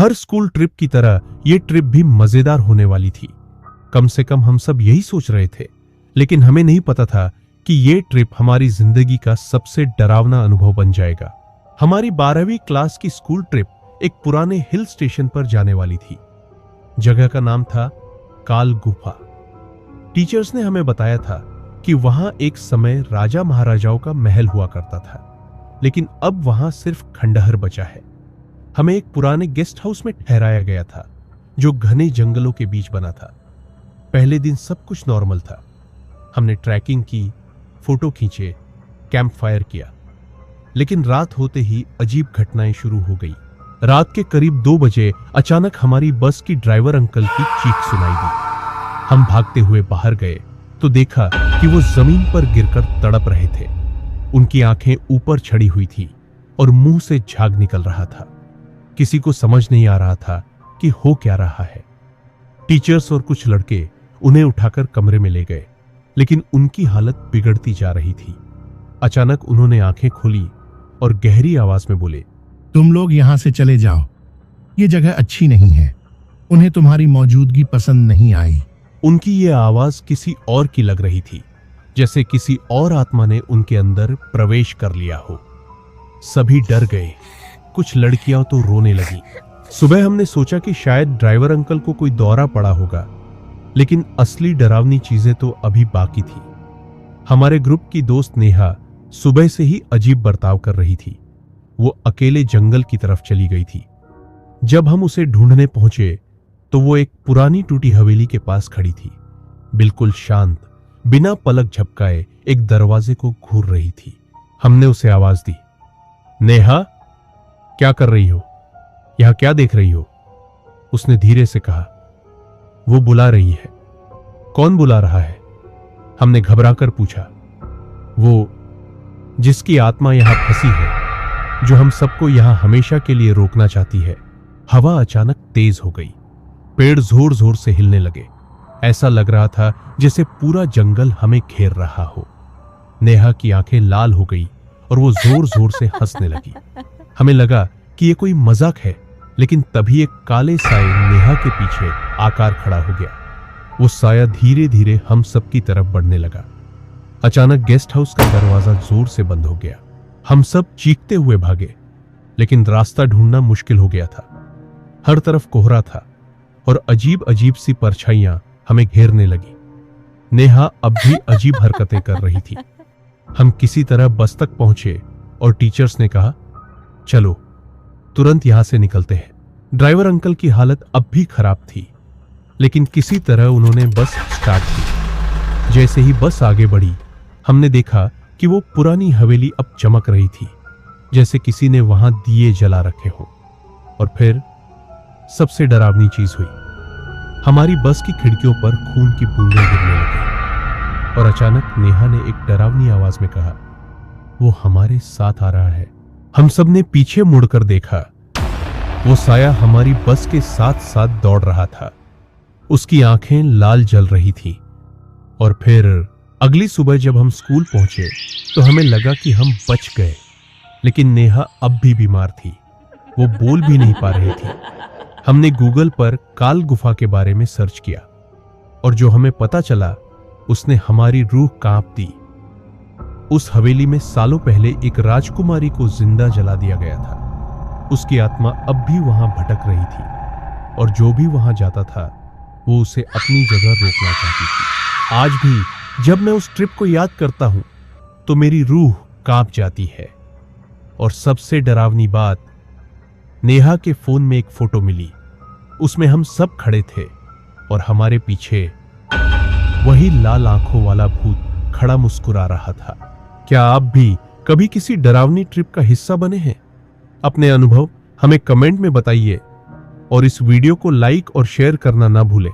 हर school trip की तरह ये ट्रिप भी मजेदार होने वाली थी। कम से कम हम सब यही सोच रहे थे, लेकिन हमें नहीं पता था कि ये ट्रिप हमारी जिंदगी का सबसे डरावना अनुभव बन जाएगा। हमारी 12वीं क्लास की स्कूल ट्रिप एक पुराने हिल स्टेशन पर जाने वाली थी। जगह का नाम था काल गुफा। टीचर्स ने हमें बताया था कि वहां एक समय राजा महाराजाओं का महल हुआ करता था, लेकिन अब वहां सिर्फ खंडहर बचा है। हमें एक पुराने गेस्ट हाउस में ठहराया गया था, जो घने जंगलों के बीच बना था। पहले दिन सब कुछ नॉर्मल था। हमने ट्रैकिंग की, फोटो खींचे, कैंप फायर किया, लेकिन रात होते ही अजीब घटनाएं शुरू हो गई। रात के करीब 2 बजे अचानक हमारी बस की ड्राइवर अंकल की चीख सुनाई दी। हम भागते हुए बाहर गए तो देखा कि वो जमीन पर गिरकर तड़प रहे थे। उनकी आंखें ऊपर चढ़ी हुई थी और मुंह से झाग निकल रहा था। किसी को समझ नहीं आ रहा था कि हो क्या रहा है। टीचर्स और कुछ लड़के उन्हें उठाकर कमरे में ले गए, लेकिन उनकी हालत बिगड़ती जा रही थी। अचानक उन्होंने आंखें खोली और गहरी आवाज में बोले, तुम लोग यहां से चले जाओ, ये जगह अच्छी नहीं है। उन्हें तुम्हारी मौजूदगी पसंद नहीं आई। उनकी ये आवाज किसी और की लग रही थी, जैसे किसी और आत्मा ने उनके अंदर प्रवेश कर लिया हो। सभी डर गए, कुछ लड़कियां तो रोने लगी। सुबह हमने सोचा कि शायद ड्राइवर अंकल को कोई दौरा पड़ा होगा, लेकिन असली डरावनी चीजें तो अभी बाकी थी। हमारे ग्रुप की दोस्त नेहा सुबह से ही अजीब बर्ताव कर रही थी। वो अकेले जंगल की तरफ चली गई थी। जब हम उसे ढूंढने पहुंचे तो वो एक पुरानी टूटी हवेली के पास खड़ी थी, बिल्कुल शांत, बिना पलक झपकाए एक दरवाजे को घूर रही थी। हमने उसे आवाज दी, नेहा, क्या कर रही हो? यहां क्या देख रही हो? उसने धीरे से कहा, वो बुला रही है। कौन बुला रहा है? हमने घबराकर पूछा। वो जिसकी आत्मा यहां फंसी है, जो हम सबको यहां हमेशा के लिए रोकना चाहती है। हवा अचानक तेज हो गई। पेड़ जोर जोर से हिलने लगे। ऐसा लग रहा था जैसे पूरा जंगल हमें घेर रहा हो। नेहा की आंखें लाल हो गई और वो जोर जोर से हंसने लगी। हमें लगा कि ये कोई मजाक है, लेकिन तभी एक काले साए नेहा के पीछे आकार खड़ा हो गया। वो साया धीरे धीरे हम सब की तरफ बढ़ने लगा। अचानक गेस्ट हाउस का दरवाजा जोर से बंद हो गया। हम सब चीखते हुए भागे, लेकिन रास्ता ढूंढना मुश्किल हो गया था। हर तरफ कोहरा था और अजीब अजीब सी परछाइयां हमें घेरने लगी। नेहा अब भी अजीब हरकतें कर रही थी। हम किसी तरह बस तक पहुंचे और टीचर्स ने कहा, चलो तुरंत यहां से निकलते हैं। ड्राइवर अंकल की हालत अब भी खराब थी, लेकिन किसी तरह उन्होंने बस स्टार्ट की। जैसे ही बस आगे बढ़ी, हमने देखा कि वो पुरानी हवेली अब चमक रही थी, जैसे किसी ने वहां दिए जला रखे हो। और फिर सबसे डरावनी चीज हुई। हमारी बस की खिड़कियों पर खून की बूंदें गिरने लगी और अचानक नेहा ने एक डरावनी आवाज में कहा, वो हमारे साथ आ रहा है। हम सब ने पीछे मुड़कर देखा। वो साया हमारी बस के साथ साथ दौड़ रहा था। उसकी आंखें लाल जल रही थीं। और फिर अगली सुबह जब हम स्कूल पहुंचे तो हमें लगा कि हम बच गए, लेकिन नेहा अब भी बीमार थी। वो बोल भी नहीं पा रही थी। हमने गूगल पर काल गुफा के बारे में सर्च किया और जो हमें पता चला, उसने हमारी रूह कांप दी। उस हवेली में सालों पहले एक राजकुमारी को जिंदा जला दिया गया था। उसकी आत्मा अब भी वहां भटक रही थी और जो भी वहां जाता था वो उसे अपनी जगह रोकना चाहती थी। आज भी जब मैं उस ट्रिप को याद करता हूं तो मेरी रूह कांप जाती है। और सबसे डरावनी बात, नेहा के फोन में एक फोटो मिली। उसमें हम सब खड़े थे और हमारे पीछे वही लाल आंखों वाला भूत खड़ा मुस्कुरा रहा था। क्या आप भी कभी किसी डरावनी ट्रिप का हिस्सा बने हैं? अपने अनुभव हमें कमेंट में बताइए और इस वीडियो को लाइक और शेयर करना ना भूलें।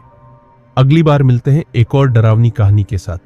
अगली बार मिलते हैं एक और डरावनी कहानी के साथ।